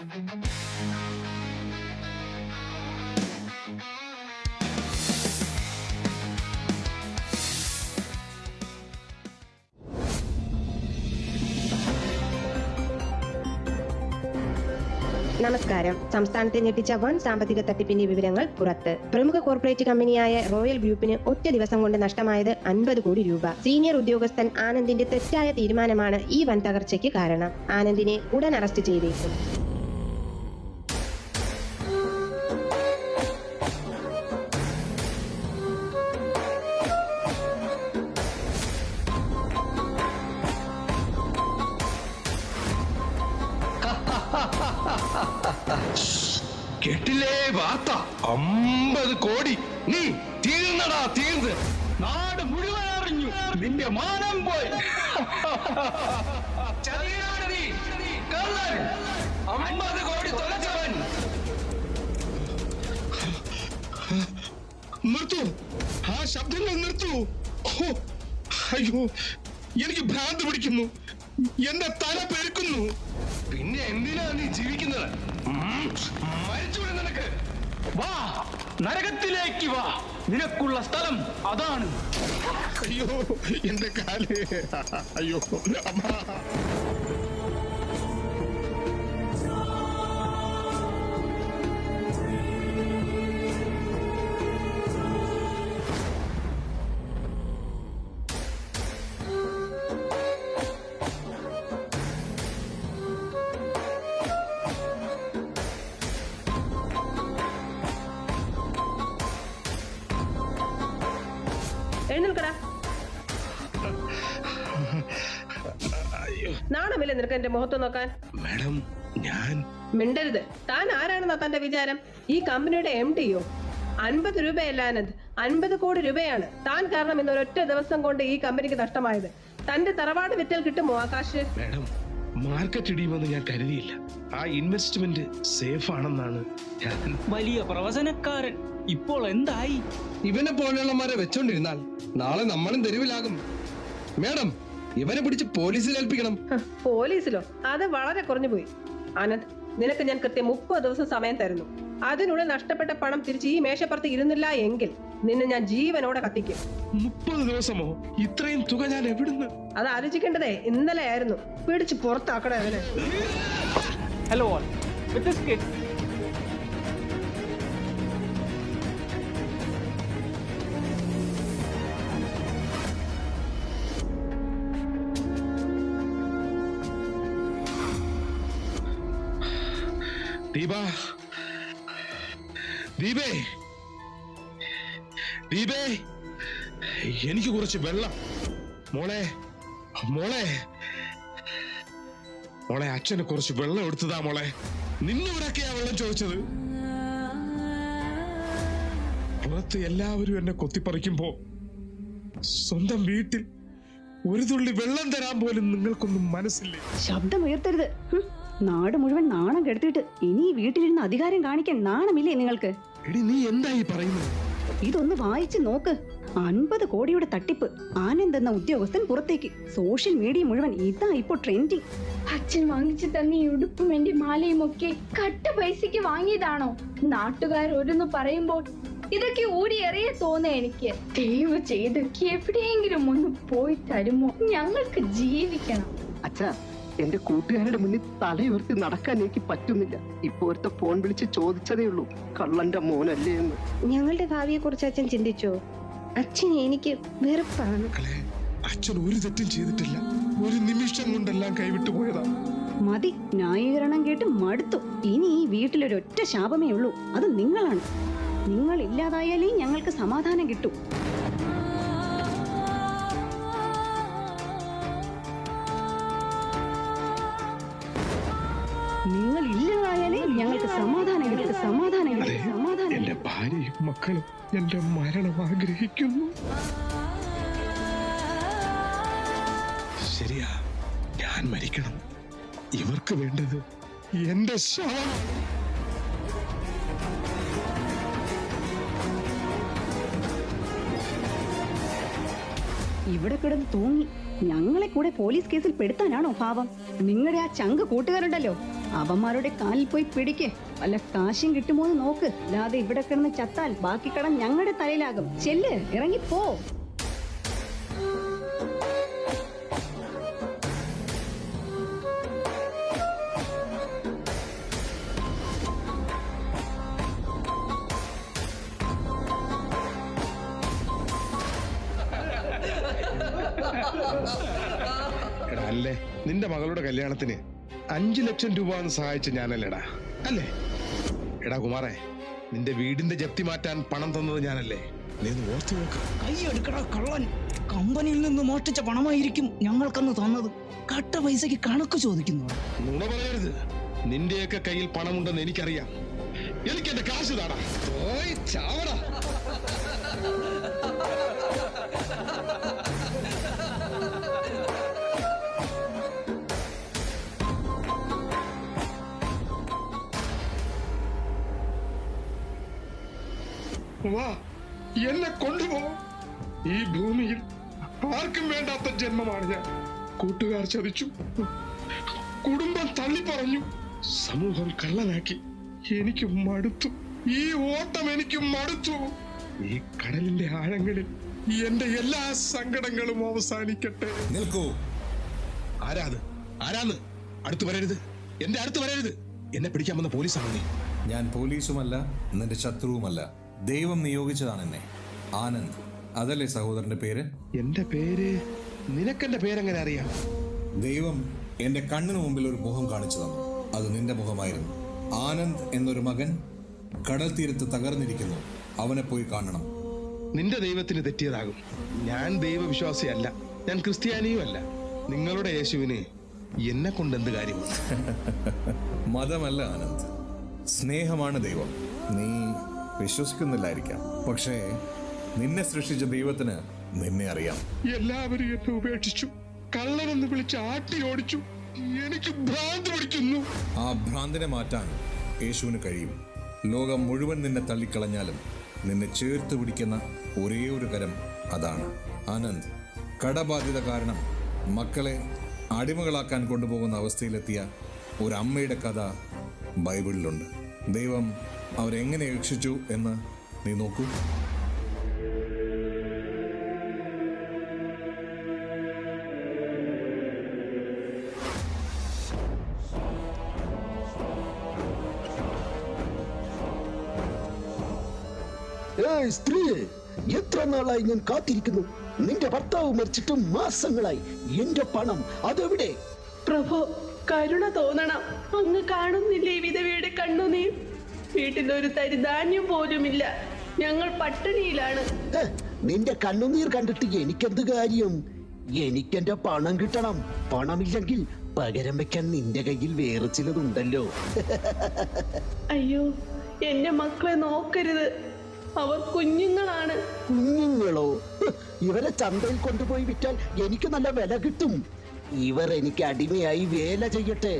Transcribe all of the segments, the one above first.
നമസ്കാരം. സംസ്ഥാനത്തെ ഞെട്ടിച്ച വൻ സാമ്പത്തിക തട്ടിപ്പിന്റെ വിവരങ്ങൾ പുറത്ത്. പ്രമുഖ കോർപ്പറേറ്റ് കമ്പനിയായ റോയൽ ഗ്രൂപ്പിന് ഒറ്റ ദിവസം കൊണ്ട് നഷ്ടമായത് 50 കോടി രൂപ. സീനിയർ ഉദ്യോഗസ്ഥൻ ആനന്ദിന്റെ തെറ്റായ തീരുമാനമാണ് ഈ വൻ തകർച്ചയ്ക്ക് കാരണം. ആനന്ദിനെ ഉടൻ അറസ്റ്റ് ചെയ്തേക്കും. കെട്ടില്ലേ വാർത്ത? 50 കോടി. നീ തീർന്നടാ, തീർന്ന്. നാട് മുഴുവൻ അറിഞ്ഞു. നിന്റെ മാനം പോയി. ചതിയനാണ് നീ, കള്ളൻ. 50 കോടി തൊലച്ചവൻ. നിർത്തൂ, ആ ശബ്ദങ്ങൾ നിർത്തൂ. അയ്യോ, എനിക്ക് ഭ്രാന്ത് പിടിക്കുന്നു. എന്റെ തല പെരുക്കുന്നു. പിന്നെ എന്തിനാ നീ ജീവിക്കുന്നത്? മരിച്ചുകൂടെ നിനക്ക്? വാ, നരകത്തിലേക്ക് വാ. നിനക്കുള്ള സ്ഥലം അതാണ്. അയ്യോ, എന്റെ കാല്. അയ്യോ അമ്മ. എഴുന്നേൽക്കടാ. നാണമില്ല നിനക്ക് എന്റെ മുഖത്ത് നോക്കാൻ? മാഡം, ഞാൻ മിണ്ടരുത്. താൻ ആരാണെന്നാ തന്റെ വിചാരം? ഈ കമ്പനിയുടെ MD-യോ? 50 രൂപയല്ല ആനന്ദ്, 50 കോടി രൂപയാണ് താൻ കാരണം ഇന്ന് ഒരൊറ്റ ദിവസം കൊണ്ട് ഈ കമ്പനിക്ക് നഷ്ടമായത്. തന്റെ തറവാട് വിറ്റൽ കിട്ടുമോ ആകാശ്? മാഡം, മാർക്കറ്റ് ഇടിയുമെന്ന് ഞാൻ കരുതിയില്ല. ആ ഇൻവെസ്റ്റ്മെന്റ് സേഫ് ആണെന്നാണ് ഞാൻ. വലിയ പ്രവചനക്കാരൻ ഇപ്പോൾ എന്തായി? ഇവനെ പോലെയുള്ളമാരെ വെച്ചോണ്ടിരുന്നാൽ നാളെ നമ്മളും തെരുവിലാകും. മേഡം, ഇവനെ പിടിച്ച് പോലീസിൽ ഏൽപ്പിക്കണം. പോലീസിലോ? അത് വളരെ കുറഞ്ഞു പോയി. ആനന്ദ്, നിനക്ക് ഞാൻ കൃത്യം 30 ദിവസം സമയം തരുന്നു. അതിനുള്ളിൽ നഷ്ടപ്പെട്ട പണം തിരിച്ച് ഈ മേശപ്പുറത്ത് ഇരുന്നില്ല എങ്കിൽ നിന്നെ ഞാൻ ജീവനോടെ കത്തിക്കും. 30 ദിവസമോ? ഇത്രയും തുക ഞാൻ എവിടുന്ന്? അത് ആലോചിക്കേണ്ടതേ ഇന്നലെ ആയിരുന്നു. പിടിച്ച് പുറത്താക്കട അവനെ. Hello all, with this kid. Deepa, ദീപേ, ദീപേ, എനിക്ക് കുറച്ച് വെള്ളം. മോളെ, മോളെ, മോളെ, അച്ഛന് കുറച്ച് വെള്ളം എടുത്തതാ മോളെ. നിന്നോടൊക്കെയാ വെള്ളം ചോദിച്ചത്. പുറത്ത് എല്ലാവരും എന്നെ കൊത്തിപ്പറിക്കുമ്പോ സ്വന്തം വീട്ടിൽ ഒരു തുള്ളി വെള്ളം തരാൻ പോലും നിങ്ങൾക്കൊന്നും മനസ്സില്ലേ? ശബ്ദമുയർത്തരുത്. നാട് മുഴുവൻ നാണം കെടുത്തിട്ട് ഇനി വീട്ടിലിരുന്ന് അധികാരം കാണിക്കാൻ നാണമില്ലേ നിങ്ങൾക്ക്? എടി, നീ എന്തായി പറയുന്നത്? ഇതൊന്ന് വായിച്ചു നോക്ക്. 50 കോടിയുടെ തട്ടിപ്പ്. ആനന്ദ് എന്ന ഉദ്യോഗസ്ഥൻ പുറത്തേക്ക്. സോഷ്യൽ മീഡിയ മുഴുവൻ ഇതാ ഇപ്പോ ട്രെൻഡിങ്. അച്ഛൻ വാങ്ങിച്ചു തന്ന ഈ ഉടുപ്പും എന്റെ മാലയും ഒക്കെ കട്ട പൈസക്ക് വാങ്ങിയതാണോ? നാട്ടുകാർ ഓരോന്ന് പറയുമ്പോൾ ഇതൊക്കെ ഊരിയേറിയ തോന്നേ എനിക്ക്. ദയവ് ചെയ്ത് എവിടെയെങ്കിലും ഒന്ന് പോയി തരുമോ? ഞങ്ങൾക്ക് ജീവിക്കണം. അച്ഛാ, എന്റെ കൂട്ടുകാരുടെ മുന്നിൽ തലയുയർത്തി നടക്കാൻ എനിക്ക് പറ്റുന്നില്ല. ഇപ്പൊ ഒരുത്ത ഫോൺ വിളിച്ച് ചോദിച്ചതേ ഉള്ളൂ, കള്ളന്റെ മോനല്ലേ എന്ന്. ഞങ്ങളുടെ ഭാവിയെ കുറിച്ച് അച്ഛൻ ചിന്തിച്ചോ? അച്ഛനെ എനിക്ക് വെറുപ്പാണ്. അച്ഛൻ ഒരു തെറ്റും ചെയ്തിട്ടില്ല. ഒരു നിമിഷം കൊണ്ടെല്ലാം കൈവിട്ടു പോയതാ. മതി, ന്യായീകരണം കേട്ട് മടുത്തു. ഇനി ഈ വീട്ടിലൊരൊറ്റ ശാപമേ ഉള്ളൂ, അത് നിങ്ങളാണ്. നിങ്ങൾ ഇല്ലാതായാലേ ഞങ്ങൾക്ക് സമാധാനം കിട്ടൂ. നിങ്ങൾ ഇല്ലാതായാലേ ഞങ്ങൾക്ക് സമാധാനം കിട്ടും. സമാധാനം കിട്ടും. സമാധാനം. എന്റെ ഭാര്യയും മക്കളും എന്റെ മരണം ആഗ്രഹിക്കുന്നു. ശരിയാ, ഞാൻ മരിക്കണം. ഇവർക്ക് വേണ്ടത് എന്റെ ശവം. ഇവിടെ കിടന്ന് തൂങ്ങി ഞങ്ങളെ കൂടെ പോലീസ് കേസിൽ പെടുത്താനാണോ ഭാവം? നിങ്ങളുടെ ആ ചങ്ക് കൂട്ടുകാരുണ്ടല്ലോ, അവന്മാരുടെ കാലിൽ പോയി പിടിക്ക്. വല്ല കാശും കിട്ടുമോ എന്ന് നോക്ക്. അല്ലാതെ ഇവിടെ കിടന്ന് ചത്താൽ ബാക്കി കടം ഞങ്ങളുടെ തലയിലാകും. ചെല്ല്, ഇറങ്ങിപ്പോ. എടാ അല്ലേ, നിന്റെ മകളുടെ കല്യാണത്തിന് 5 ലക്ഷം രൂപ ഒന്ന് സഹായിച്ച ഞാനല്ലേടാ, അല്ലേ? എടാ കുമാറേ, നിന്റെ വീടിന്റെ ജപ്തി മാറ്റാൻ പണം തന്നത് ഞാനല്ലേ? നീ ഒന്ന് ഓർത്തു നോക്ക്. കൈയെടുക്കടാ കള്ളൻ. കമ്പനിയിൽ നിന്ന് മോഷ്ടിച്ച പണമായിരിക്കും ഞങ്ങൾക്കന്ന് തന്നത്. കട്ട പൈസക്ക് കണക്ക് ചോദിക്കുന്നു. നുണ പറയരുത്. നിന്റെയൊക്കെ കയ്യിൽ പണമുണ്ടെന്ന് എനിക്കറിയാം. എനിക്ക് എന്റെ കാശ് താടാ. ഓയ് ചാവടാ. വാ, എന്നെ കൊണ്ടുപോ. ഈ ഭൂമിയിൽ ആർക്കും വേണ്ടാത്ത ജന്മമാണ് ഞാൻ. കൂട്ടുകാർ ചതിച്ചു, കുടുംബം തള്ളി പറഞ്ഞു, സമൂഹം കള്ളനാക്കി. എനിക്ക് മടുത്തു. ഈ ഓട്ടം എനിക്ക് മടുത്തു. ഈ കടലിന്റെ ആഴങ്ങളിൽ എന്റെ എല്ലാ സങ്കടങ്ങളും അവസാനിക്കട്ടെ. നിൽക്കൂ. ആരാത്? ആരാന്ന്? അടുത്ത് വരരുത്. എന്റെ അടുത്ത് വരരുത്. എന്നെ പിടിക്കാൻ വന്ന പോലീസാണ് നീ. ഞാൻ പോലീസുമല്ല, നിന്റെ ശത്രുവുമല്ല. ദൈവം നിയോഗിച്ചതാണ് എന്നെ. ആനന്ദ്, അതല്ലേ സഹോദരന്റെ പേര്? എന്റെ പേര് നിനക്കെന്റെ പേരെങ്ങനെ അറിയാം? ദൈവം എന്റെ കണ്ണിന് മുമ്പിൽ ഒരു മുഖം കാണിച്ചു തന്നു. അത് നിന്റെ മുഖമായിരുന്നു. ആനന്ദ് എന്നൊരു മകൻ കടൽ തീരത്ത് തകർന്നിരിക്കുന്നു. അവനെ പോയി കാണണം. നിന്റെ ദൈവത്തിന് തെറ്റിയതാകും. ഞാൻ ദൈവവിശ്വാസിയല്ല, ഞാൻ ക്രിസ്ത്യാനിയുമല്ല. നിങ്ങളുടെ യേശുവിന് എന്നെ കൊണ്ട് എന്ത് കാര്യമാണ്? മതമല്ല ആനന്ദ്, സ്നേഹമാണ് ദൈവം. നീ വിശ്വസിക്കുന്നില്ലായിരിക്കാം, പക്ഷേ നിന്നെ സൃഷ്ടിച്ച ദൈവത്തിന് നിന്നെ അറിയാം. എല്ലാവരും എന്നെ ഉപേക്ഷിച്ചു, കള്ളനെന്ന് വിളിച്ച് ആട്ടി ഓടിച്ചു. എനിക്ക് ഭ്രാന്ത് പിടിക്കുന്നു. ആ ഭ്രാന്തിനെ മാറ്റാൻ യേശുവിന് കഴിയും. ലോകം മുഴുവൻ നിന്നെ തള്ളിക്കളഞ്ഞാലും നിന്നെ ചേർത്ത് പിടിക്കുന്ന ഒരേ ഒരു കരം അതാണ്. ആനന്ദ്, കടബാധ്യത കാരണം മക്കളെ അടിമകളാക്കാൻ കൊണ്ടുപോകുന്ന അവസ്ഥയിലെത്തിയ ഒരു അമ്മയുടെ കഥ ബൈബിളിലുണ്ട്. ദൈവം അവരെങ്ങനെ രക്ഷിച്ചു എന്ന് നീ നോക്കൂ. സ്ത്രീയെ, എത്ര നാളായി ഞാൻ കാത്തിരിക്കുന്നു. നിന്റെ ഭർത്താവ് മരിച്ചിട്ട് മാസങ്ങളായി. എന്റെ പണം അതെവിടെ? പ്രഭു, കരുണ തോന്നണം. അങ്ങ് കാണുന്നില്ലേ വിധവയുടെ കണ്ണുനീർ? വീട്ടിലൊരു തരി ധാന്യം പോലുമില്ല. ഞങ്ങൾ പട്ടിണിയിലാണ്. നിന്റെ കണ്ണുനീർ കണ്ടിട്ട് എനിക്കെന്ത് കാര്യം? എനിക്കെന്റെ പണം കിട്ടണം. പണമില്ലെങ്കിൽ പകരം വെക്കാൻ നിന്റെ കയ്യിൽ വേറെ ചിലതുണ്ടല്ലോ. അയ്യോ, എന്റെ മക്കളെ നോക്കരുത്. അവർ കുഞ്ഞുങ്ങളാണ്. കുഞ്ഞുങ്ങളോ? ഇവരെ ചന്തയിൽ കൊണ്ടുപോയി വിറ്റാൽ എനിക്ക് നല്ല വില കിട്ടും. ഇവർ എനിക്ക് അടിമയായി വേല ചെയ്യട്ടെ.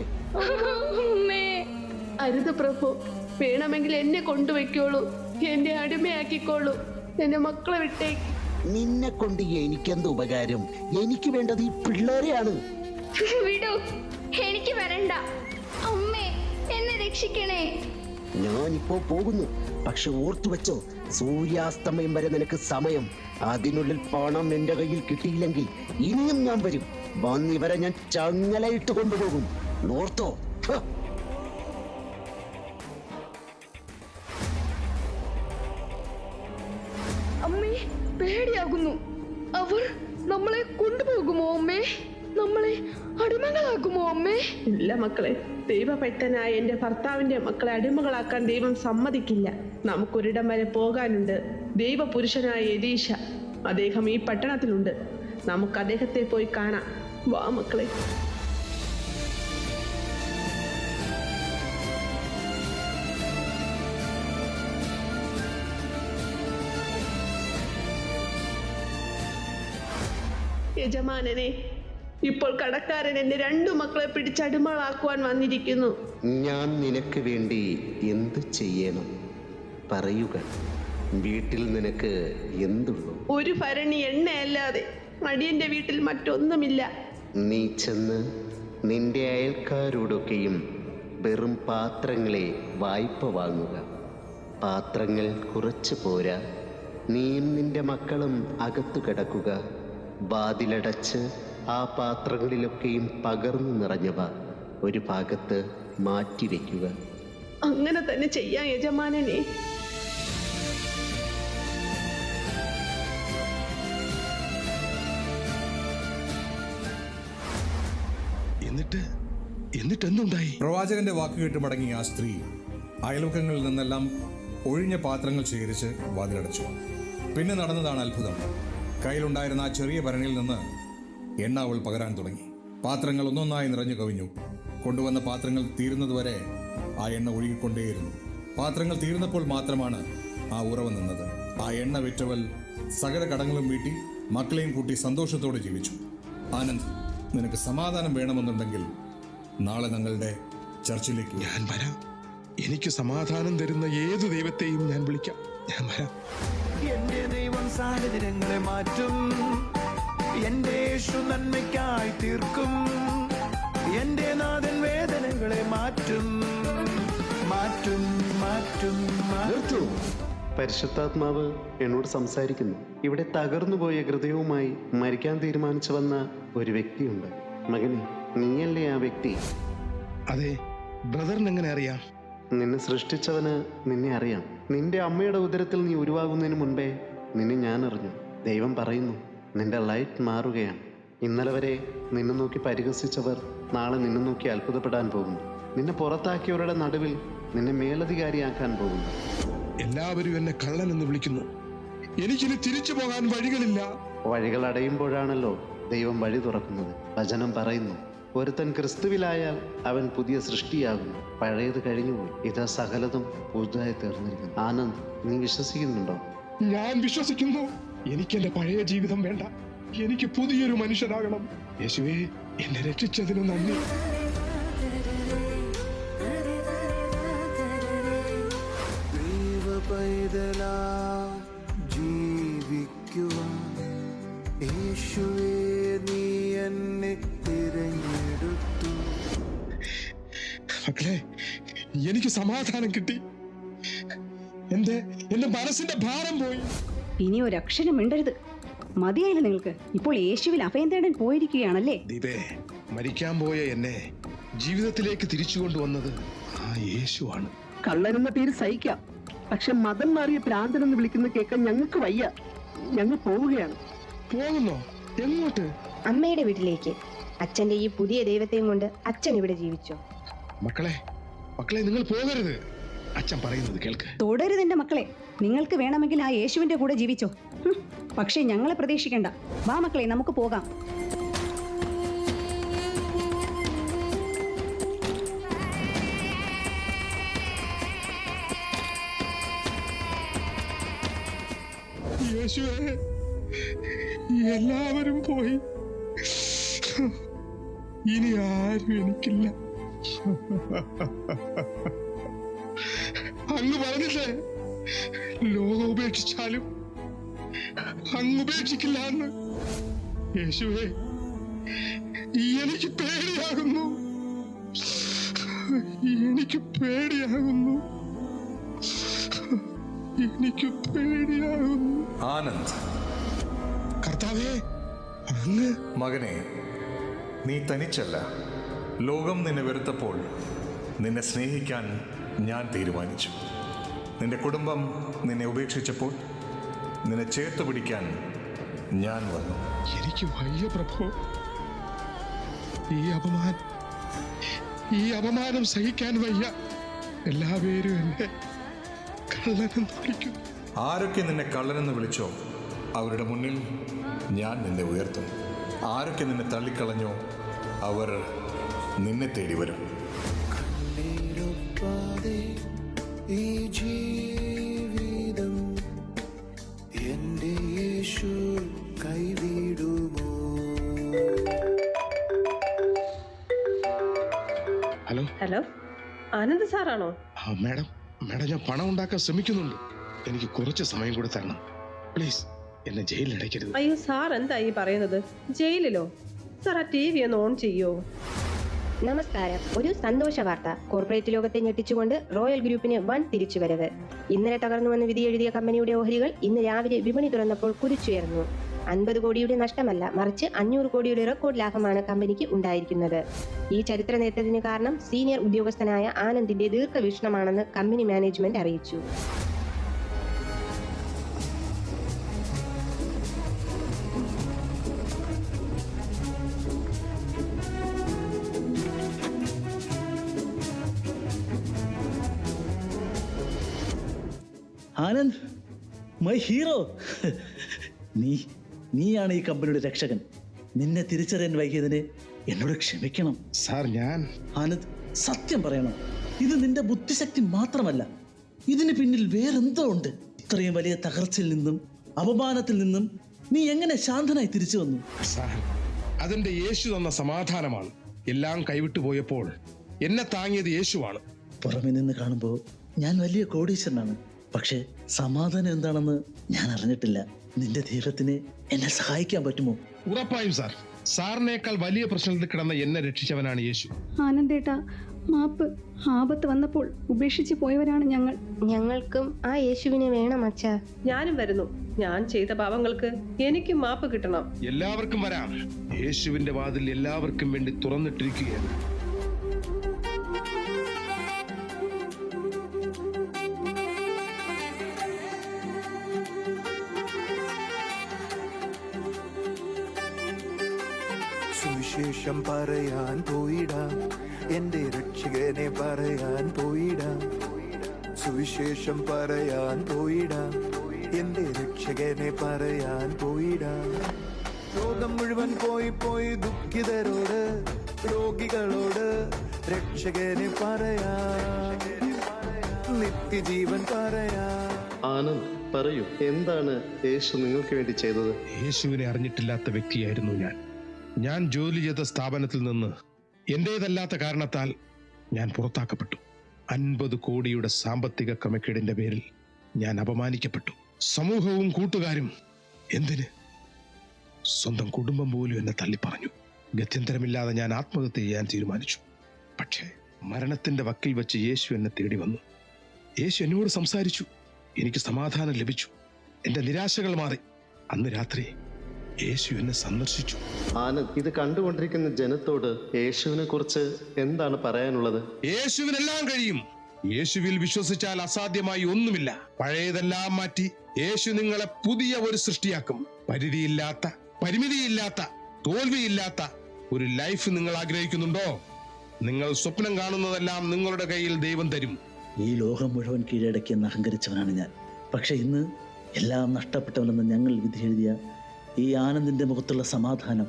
അരുത് പ്രഭു, വേണമെങ്കിൽ എന്നെ കൊണ്ടുവയ്ക്കോളൂ. എന്നെ അടിമയാക്കിക്കോളൂ. എന്റെ മക്കളെ വിട്ടേ. നിന്നെ കൊണ്ട് എനിക്കെന്ത് ഉപകാരം? എനിക്ക് വേണ്ടത് ഈ പിള്ളേരെയാണ്. വിടൂ, എനിക്ക് വരണ്ട. അമ്മേ, എന്നെ രക്ഷിക്കണേ. ഞാനിപ്പോ പോകുന്നു. പക്ഷെ ഓർത്തു വെച്ചോ, സൂര്യാസ്തമയം വരെ നിനക്ക് സമയം. അതിനുള്ളിൽ പണം എന്റെ കയ്യിൽ കിട്ടിയില്ലെങ്കിൽ ഇനിയും ഞാൻ വരും. വന്നിവരെ ഞാൻ ചങ്ങലയിട്ട് കൊണ്ടുപോകും. ഓർത്തോ? അമ്മേ, പേടിയാകുന്നു. അവർ നമ്മളെ കൊണ്ടുപോകുമോ അമ്മേ? നമ്മളെ അടിമകളാക്കുമോ അമ്മേ? ഇല്ല മക്കളെ, ദൈവഭക്തനായ എന്റെ ഭർത്താവിന്റെ മക്കളെ അടിമകളാക്കാൻ ദൈവം സമ്മതിക്കില്ല. നമുക്കൊരിടം വരെ പോകാനുണ്ട്. ദൈവപുരുഷനായ എലീശ, അദ്ദേഹം ഈ പട്ടണത്തിലുണ്ട്. നമുക്ക് അദ്ദേഹത്തെ പോയി കാണാം. വാ മക്കളെ. യജമാനനെ, ഇപ്പോൾ കടക്കാരൻ എന്റെ 2 മക്കളെ പിടിച്ചടിമകളാക്കുവാൻ വന്നിരിക്കുന്നു. ഞാൻ നിനക്ക് വേണ്ടി എന്ത് ചെയ്യണം പറയുക. വീട്ടിൽ നിനക്ക് എന്തുള്ളൂ? ഒരു ഭരണി എണ്ണയല്ലാതെ അടിയന്റെ വീട്ടിൽ മറ്റൊന്നുമില്ല. നീ ചെന്ന് നിന്റെ അയൽക്കാരോടൊക്കെയും വെറും പാത്രങ്ങളെ വായ്പ വാങ്ങുക. പാത്രങ്ങൾ കുറച്ച് പോരാ, നീയും നിന്റെ മക്കളും അകത്തു കിടക്കുക. വാതിലടച്ച് ആ പാത്രങ്ങളിലൊക്കെയും പകർന്നു നിറഞ്ഞവ ഒരു ഭാഗത്ത് മാറ്റിവെക്കുക. അങ്ങനെ തന്നെ ചെയ്യാം യജമാനനെ. എന്നിട്ട് എന്തുണ്ടായി? പ്രവാചകന്റെ വാക്ക് കേട്ട് മടങ്ങിയ ആ സ്ത്രീ അയൽവക്കങ്ങളിൽ നിന്നെല്ലാം ഒഴിഞ്ഞ പാത്രങ്ങൾ ശേഖരിച്ച് വാതിലടച്ചു. പിന്നെ നടന്നതാണ് അത്ഭുതം. കയ്യിലുണ്ടായിരുന്ന ആ ചെറിയ ഭരണിയിൽ നിന്ന് എണ്ണ അവൾ പകരാൻ തുടങ്ങി. പാത്രങ്ങൾ ഒന്നൊന്നായി നിറഞ്ഞു കവിഞ്ഞു. കൊണ്ടുവന്ന പാത്രങ്ങൾ തീരുന്നതുവരെ ആ എണ്ണ ഒഴുകിക്കൊണ്ടേയിരുന്നു. പാത്രങ്ങൾ തീർന്നപ്പോൾ മാത്രമാണ് ആ ഉറവ നിന്നത്. ആ എണ്ണ വിറ്റവൾ സകല കടങ്ങളും വീട്ടി മക്കളെയും കൂട്ടി സന്തോഷത്തോടെ ജീവിച്ചു. ആനന്ദ്, നിനക്ക് സമാധാനം വേണമെന്നുണ്ടെങ്കിൽ നാളെ ഞങ്ങളുടെ ചർച്ചിലേക്ക് ഞാൻ വരാം. എനിക്ക് സമാധാനം തരുന്ന ഏതു ദൈവത്തെയും ഞാൻ വിളിക്കാം. ഞാൻ വരാം. എന്റെ ദൈവം സാഹചര്യങ്ങളെ മാറ്റും. എന്റെ യേശു നന്മയ്ക്കായി തീർക്കും. എന്റെ നാഥൻ വേദനകളെ മാറ്റും. നിർത്തൂ. പരിശുദ്ധാത്മാവ് എന്നോട് സംസാരിക്കുന്നു. ഇവിടെ തകർന്നുപോയ ഹൃദയവുമായി മരിക്കാൻ തീരുമാനിച്ചു വന്ന ഒരു വ്യക്തിയുണ്ട്. മകനെ, നീയല്ലേ ആ വ്യക്തി? അതെ, ബ്രദറിന് എങ്ങനെ അറിയാം? നിന്നെ സൃഷ്ടിച്ചവന് നിന്നെ അറിയാം. നിന്റെ അമ്മയുടെ ഉദരത്തിൽ നീ ഉരുവാകുന്നതിന് മുൻപേ നിന്നെ ഞാൻ അറിഞ്ഞു. ദൈവം പറയുന്നു, നിന്റെ ലൈറ്റ് മാറുകയാണ്. ഇന്നലെ വരെ നിന്നെ നോക്കി പരിഹസിച്ചവർ നാളെ നിന്നെ നോക്കി അത്ഭുതപ്പെടാൻ പോകുന്നു. നിന്നെ പുറത്താക്കിയവരുടെ നടുവിൽ നിന്നെ മേലധികാരിയാക്കാൻ പോകുന്നു. എല്ലാവരും എന്നെ കള്ളൻ എന്ന് വിളിക്കുന്നു. എനിക്കിനി തിരിച്ചു പോകാൻ വഴികളില്ല. വഴികൾ അടയുമ്പോഴാണല്ലോ ദൈവം വഴി തുറക്കുന്നത്. വചനം പറയുന്നു, ഒരുത്തൻ ക്രിസ്തുവിലായാൽ അവൻ പുതിയ സൃഷ്ടിയാകുന്നു. പഴയത് കഴിഞ്ഞുപോയി, ഇതാ സകലതും പുതുതായി തീർന്നിരിക്കുന്നു. ആനന്ദ്, നീ വിശ്വസിക്കുന്നുണ്ടോ? ഞാൻ വിശ്വസിക്കുന്നു. എനിക്ക് എന്റെ പഴയ ജീവിതം വേണ്ട. എനിക്ക് പുതിയൊരു മനുഷ്യനാകണം. യേശുവേ, എന്നെ രക്ഷിച്ചതിന് നന്ദി. യേശുവേ, നീ എന്നെ തിരഞ്ഞെടുത്തു. മക്കളെ, എനിക്ക് സമാധാനം കിട്ടി. എന്റെ മനസ്സിന്റെ ഭാരം പോയി. ഇനി ഒരക്ഷരം മിണ്ടരുത്. മതിയായില്ല നിങ്ങൾക്ക്. ഇപ്പോൾ യേശുവിൽ അഭയം തേടാൻ പോയിരിക്കുകയാണല്ലേ? ദീപേ, മരിക്കാൻ പോയ എന്നെ ജീവിതത്തിലേക്ക് തിരിച്ചു കൊണ്ടുവന്നത് ആ യേശുവാണ്. കള്ളനെന്ന പേര് സഹിക്കാം, പക്ഷെ മതം മാറിയ ഭ്രാന്തനെന്ന് വിളിക്കുന്ന കേൾക്കാൻ ഞങ്ങൾക്ക് വയ്യ. ഞങ്ങൾ പോവുകയാണ്. പോകുന്നോ? എങ്ങോട്ട്? അമ്മയുടെ വീട്ടിലേക്ക്. അച്ഛന്റെ ഈ പുതിയ ദൈവത്തെയും കൊണ്ട് അച്ഛൻ ഇവിടെ ജീവിച്ചു. മക്കളെ, നിങ്ങൾ പോകരുത്. അച്ഛൻ പറയുന്നത് കേൾക്ക്. തുടരുത് എന്റെ മക്കളെ. നിങ്ങൾക്ക് വേണമെങ്കിൽ ആ യേശുവിന്റെ കൂടെ ജീവിച്ചോ. പക്ഷേ ഞങ്ങളെ പ്രതീക്ഷിക്കണ്ട. വാ മക്കളെ, നമുക്ക് പോകാം. യേശുവേ, എല്ലാവരും പോയി. ഇനി ആരും എനിക്കില്ല. അങ്ങ് പറഞ്ഞില്ലേ, ലോകം ഉപേക്ഷിച്ചാലും അങ്ങ് ഉപേക്ഷിക്കില്ല എന്ന്. യേശുവേ, എനിക്ക് പേടിയാകുന്നു. എനിക്ക് പേടിയാകുന്നു. ആനന്ദ്, കർത്താവേ, അങ്ങ്. മകനെ, നീ തനിച്ചല്ല. ലോകം നിന്നെ വെറുത്തപ്പോൾ നിന്നെ സ്നേഹിക്കാൻ ഞാൻ തീരുമാനിച്ചു. നിന്റെ കുടുംബം നിന്നെ ഉപേക്ഷിച്ചപ്പോൾ നിന്നെ ചേർത്ത് പിടിക്കാൻ ഞാൻ വന്നു. എനിക്ക് വയ്യ പ്രഭു. ഈ അപമാനം സഹിക്കാൻ വയ്യ. എല്ലാവരും എന്നെ കള്ളനെന്ന് വിളിക്കും. ആരൊക്കെ നിന്നെ കള്ളനെന്ന് വിളിച്ചോ അവരുടെ മുന്നിൽ ഞാൻ നിന്നെ ഉയർത്തും. ആരൊക്കെ നിന്നെ തള്ളിക്കളഞ്ഞോ അവർ നിന്നെ തേടി വരും. ഈ ജീവിതം എന്റെ യേശു കൈവിടുമോ? ഹലോ, ആനന്ദ് സാറാണോ? മാഡം, ഞാൻ പണം ഉണ്ടാക്കാൻ ശ്രമിക്കുന്നുണ്ട്. എനിക്ക് കുറച്ച് സമയം കൂടെ തരണം പ്ലീസ്. എന്നെ ജയിലിൽ അടയ്ക്കരുത്. അയ്യോ സാർ, എന്താ ഈ പറയുന്നത്? ജയിലിലോ? സാർ, ആ TV ഒന്ന് ഓൺ ചെയ്യോ? നമസ്കാരം. ഒരു സന്തോഷ വാർത്ത. കോർപ്പറേറ്റ് ലോകത്തെ ഞെട്ടിച്ചുകൊണ്ട് റോയൽ ഗ്രൂപ്പിന് വൻ തിരിച്ചുവരവ്. ഇന്നലെ തകർന്നുവെന്ന് വിധിയെഴുതിയ കമ്പനിയുടെ ഓഹരികൾ ഇന്ന് രാവിലെ വിപണി തുറന്നപ്പോൾ കുതിച്ചുയർന്നു. 50 കോടിയുടെ നഷ്ടമല്ല, മറിച്ച് 500 കോടിയുടെ റെക്കോർഡ് ലാഭമാണ് കമ്പനിക്ക് ഉണ്ടായിരിക്കുന്നത്. ഈ ചരിത്ര നേട്ടത്തിന് കാരണം സീനിയർ ഉദ്യോഗസ്ഥനായ ആനന്ദിന്റെ ദീർഘവീക്ഷണമാണെന്ന് കമ്പനി മാനേജ്മെന്റ് അറിയിച്ചു. Anand, my hero. നീയാണ് ഈ കമ്പനിയുടെ രക്ഷകൻ. നിന്നെ തിരിച്ചറിയാൻ വൈകിയതിന് എന്നോട് ക്ഷമിക്കണം. സാർ, ഞാൻ ആനന്ദ്, സത്യം പറയണം, ഇത് നിന്റെ ബുദ്ധിശക്തി മാത്രമല്ല, ഇതിന് പിന്നിൽ വേറെന്തോ ഉണ്ട്. ഇത്രയും വലിയ തകർച്ചയിൽ നിന്നും അപമാനത്തിൽ നിന്നും നീ എങ്ങനെ ശാന്തനായി തിരിച്ചു വന്നു? സാർ, അതെന്റെ യേശു തന്ന സമാധാനമാണ്. എല്ലാം കൈവിട്ടു പോയപ്പോൾ എന്നെ താങ്ങിയത് യേശുവാണ്. പുറമെ നിന്ന് കാണുമ്പോൾ ഞാൻ വലിയ കോടീശ്വരനാണ്, പക്ഷെ സമാധാനം എന്താണെന്ന് ഞാൻ അറിഞ്ഞിട്ടില്ല. നിന്റെ ധീരത്തിന് എന്നെ സഹായിക്കാൻ പറ്റുമോ? ഉറപ്പായും സാർ. സാറിനേക്കാൾ വലിയ പ്രശ്നത്തിൽ കിടന്ന എന്നെ രക്ഷിച്ചവനാണ് യേശു. ആനന്ദേട്ടാ, മാപ്പ്. ആപത്ത് വന്നപ്പോൾ ഉപേക്ഷിച്ച് പോയവരാണ് ഞങ്ങൾ. ഞങ്ങൾക്കും ആ യേശുവിനെ വേണം അച്ഛാ. ഞാനും വരുന്നു. ഞാൻ ചെയ്ത പാവങ്ങൾക്ക് എനിക്ക് മാപ്പ് കിട്ടണം. എല്ലാവർക്കും വരാം. യേശുവിന്റെ വാതിൽ എല്ലാവർക്കും വേണ്ടി തുറന്നിട്ടിരിക്കുകയാണ്. സുവിശേഷം പറയാൻ പോയിടാം, എന്റെ രക്ഷകനെ പറയാൻ പോയിടാം. സുവിശേഷം പറയാൻ പോയിടാം, എന്റെ രക്ഷകനെ പറയാൻ പോയിടാം. ലോകം മുഴുവൻ പോയി ദുഃഖിതരോട്, രോഗികളോട് രക്ഷകനെ പറയാൻ, നിത്യജീവൻ പറയാൻ. ആനന്ദ്, പറയൂ, എന്താണ് യേശു നിങ്ങൾക്ക് വേണ്ടി ചെയ്തത്? യേശുവിനെ അറിഞ്ഞിട്ടില്ലാത്ത വ്യക്തിയായിരുന്നു ഞാൻ ജോലി ചെയ്ത സ്ഥാപനത്തിൽ നിന്ന് എന്റേതല്ലാത്ത കാരണത്താൽ ഞാൻ പുറത്താക്കപ്പെട്ടു. 50 കോടിയുടെ സാമ്പത്തിക ക്രമക്കേടിന്റെ പേരിൽ ഞാൻ അപമാനിക്കപ്പെട്ടു. സമൂഹവും കൂട്ടുകാരും, എന്തിന്, സ്വന്തം കുടുംബം പോലും എന്നെ തള്ളിപ്പറഞ്ഞു. ഗത്യന്തരമില്ലാതെ ഞാൻ ആത്മഹത്യ ചെയ്യാൻ തീരുമാനിച്ചു. പക്ഷേ മരണത്തിന്റെ വക്കിൽ വെച്ച് യേശു എന്നെ തേടി വന്നു. യേശു എന്നോട് സംസാരിച്ചു. എനിക്ക് സമാധാനം ലഭിച്ചു. എന്റെ നിരാശകൾ മാറി. അന്ന് രാത്രി യേശു എന്നെ സന്ദർശിച്ചു. ആനന്ദ്, ഇത് കണ്ടുകൊണ്ടിരിക്കുന്ന ജനത്തോട് യേശുവിനെ കുറിച്ച് എന്താണ് പറയാനുള്ളത്? യേശുവിനെല്ലാം കഴിയും. യേശുവിൽ വിശ്വസിച്ചാൽ അസാധ്യമായി ഒന്നുമില്ല. പഴയതെല്ലാം മാറ്റി യേശു നിങ്ങളെ പുതിയ ഒരു സൃഷ്ടിയാക്കും. പരിധിയില്ലാത്ത, പരിമിതിയില്ലാത്ത, തോൽവിയില്ലാത്ത ഒരു ലൈഫ് നിങ്ങൾ ആഗ്രഹിക്കുന്നുണ്ടോ? നിങ്ങൾ സ്വപ്നം കാണുന്നതെല്ലാം നിങ്ങളുടെ കയ്യിൽ ദൈവം തരും. ഈ ലോകം മുഴുവൻ കീഴടക്കിയെന്ന് അഹങ്കരിച്ചവനാണ് ഞാൻ. പക്ഷെ ഇന്ന് എല്ലാം നഷ്ടപ്പെട്ടവനെന്ന് ഞങ്ങൾ വിധി എഴുതിയ ഈ ആനന്ദിന്റെ മുഖത്തുള്ള സമാധാനം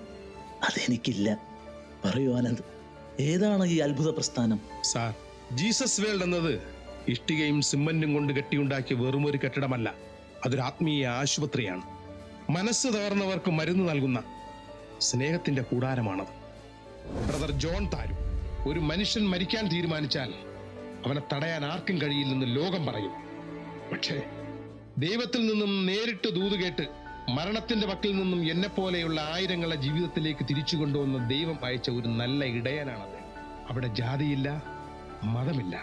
അതെനിക്കില്ല. പറയൂ ആനന്ദ്, ഏതാണ് ഈ അത്ഭുത പ്രസ്ഥാനം? സാർ, ജീസസ് വേൾഡ് എന്നത് ഇഷ്ടികയും സിമന്റും കൊണ്ട് കെട്ടിയുണ്ടാക്കിയ വെറുമൊരു കെട്ടിടമല്ല. അതൊരു ആത്മീയ ആശുപത്രിയാണ്. മനസ്സ് തകർന്നവർക്ക് മരുന്ന് നൽകുന്ന സ്നേഹത്തിന്റെ കൂടാരമാണത്. ബ്രദർ ജോൺ താരു, ഒരു മനുഷ്യൻ മരിക്കാൻ തീരുമാനിച്ചാൽ അവനെ തടയാൻ ആർക്കും കഴിയില്ലെന്ന് ലോകം പറയും. പക്ഷേ ദൈവത്തിൽ നിന്നും നേരിട്ട് ദൂത് കേട്ട് മരണത്തിന്റെ വക്കിൽ നിന്നും എന്നെപ്പോലെയുള്ള ആയിരങ്ങളെ ജീവിതത്തിലേക്ക് തിരിച്ചു കൊണ്ടുവന്ന ദൈവം അയച്ച ഒരു നല്ല ഇടയനാണത്. അവിടെ ജാതിയില്ല, മതമില്ല,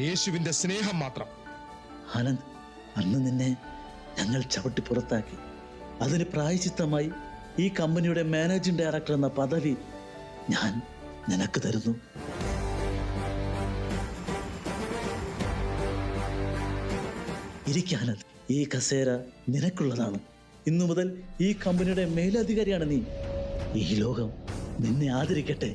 യേശുവിന്റെ സ്നേഹം മാത്രം. ആനന്ദ്, അന്ന് നിന്നെ ഞങ്ങൾ ചവിട്ടി പുറത്താക്കി. അതിന് പ്രായശ്ചിത്തമായി ഈ കമ്പനിയുടെ മാനേജിംഗ് ഡയറക്ടർ എന്ന പദവി ഞാൻ നിനക്ക് തരുന്നു. ഇരിക്കാനന്ദ്, ഈ കസേര നിനക്കുള്ളതാണ്. ഇന്നു മുതൽ ഈ കമ്പനിയുടെ മേലധികാരിയാണ് നീ. ഈ ലോകം നിന്നെ ആദരിക്കട്ടെ.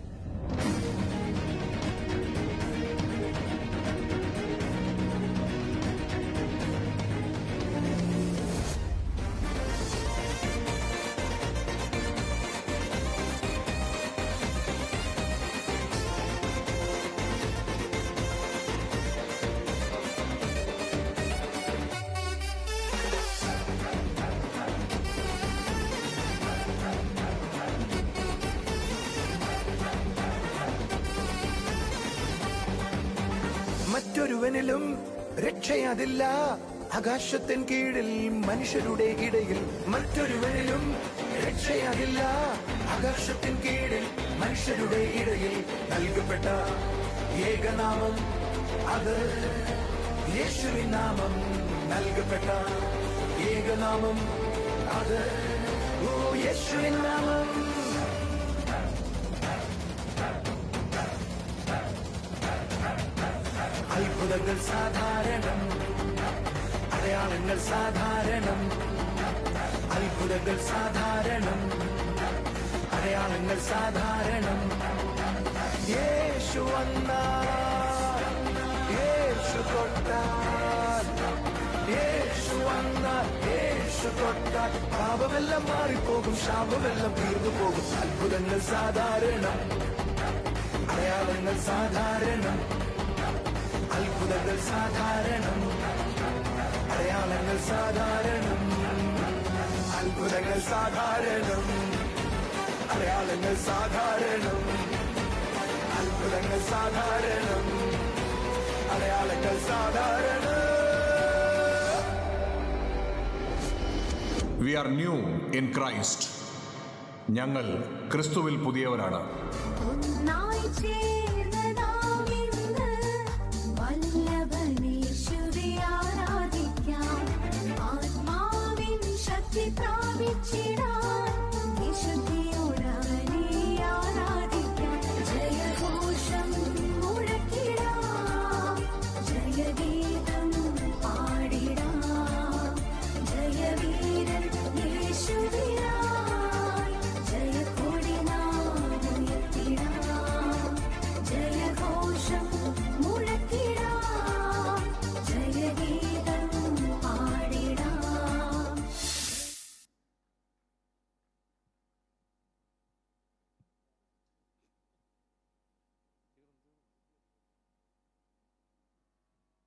മറ്റൊരുവനിലും രക്ഷയതില്ല, ആകാശത്തിൻ കീഴിൽ മനുഷ്യരുടെ ഇടയിൽ മറ്റൊരുവനിലും രക്ഷയതില്ല, ആകാശത്തിൻ കീഴിൽ മനുഷ്യരുടെ ഇടയിൽ നൽകപ്പെട്ട ഏകനാമം അത് യേശുവിൻ നാമം. നൽകപ്പെട്ട ഏകനാമം അത് യേശുവിൻ നാമം. അത്ഭുതങ്ങൾ സാധാരണം, അടയാളങ്ങൾ സാധാരണം. അത്ഭുതങ്ങൾ സാധാരണം, അടയാളങ്ങൾ സാധാരണം. യേശു വന്നാൽ, യേശു തൊട്ടാൽ, യേശു വന്നാൽ, യേശു തൊട്ടാൽ പാപമെല്ലാം മാറിപ്പോകും, ശാപമെല്ലാം തീർന്നു പോകും. അത്ഭുതങ്ങൾ സാധാരണം, അടയാളങ്ങൾ സാധാരണം. അത്ഭുതങ്ങൾ സാധാരണം, അടയാളങ്ങൾ സാധാരണം. അത്ഭുതങ്ങൾ സാധാരണം, അടയാളങ്ങൾ സാധാരണം. അത്ഭുതങ്ങൾ സാധാരണം, അടയാളങ്ങൾ സാധാരണം. We are new in Christ. ഞങ്ങൾ ക്രിസ്തുവിൽ പുതിയവരാണ്. ഒന്നായി ചേർന്ന് നാം ഇന്ന് വല്ലഭനേശുവെ ആരാധിക്കാം. ആത്മാവിൻ ശക്തി പ്രാപിച്ചിട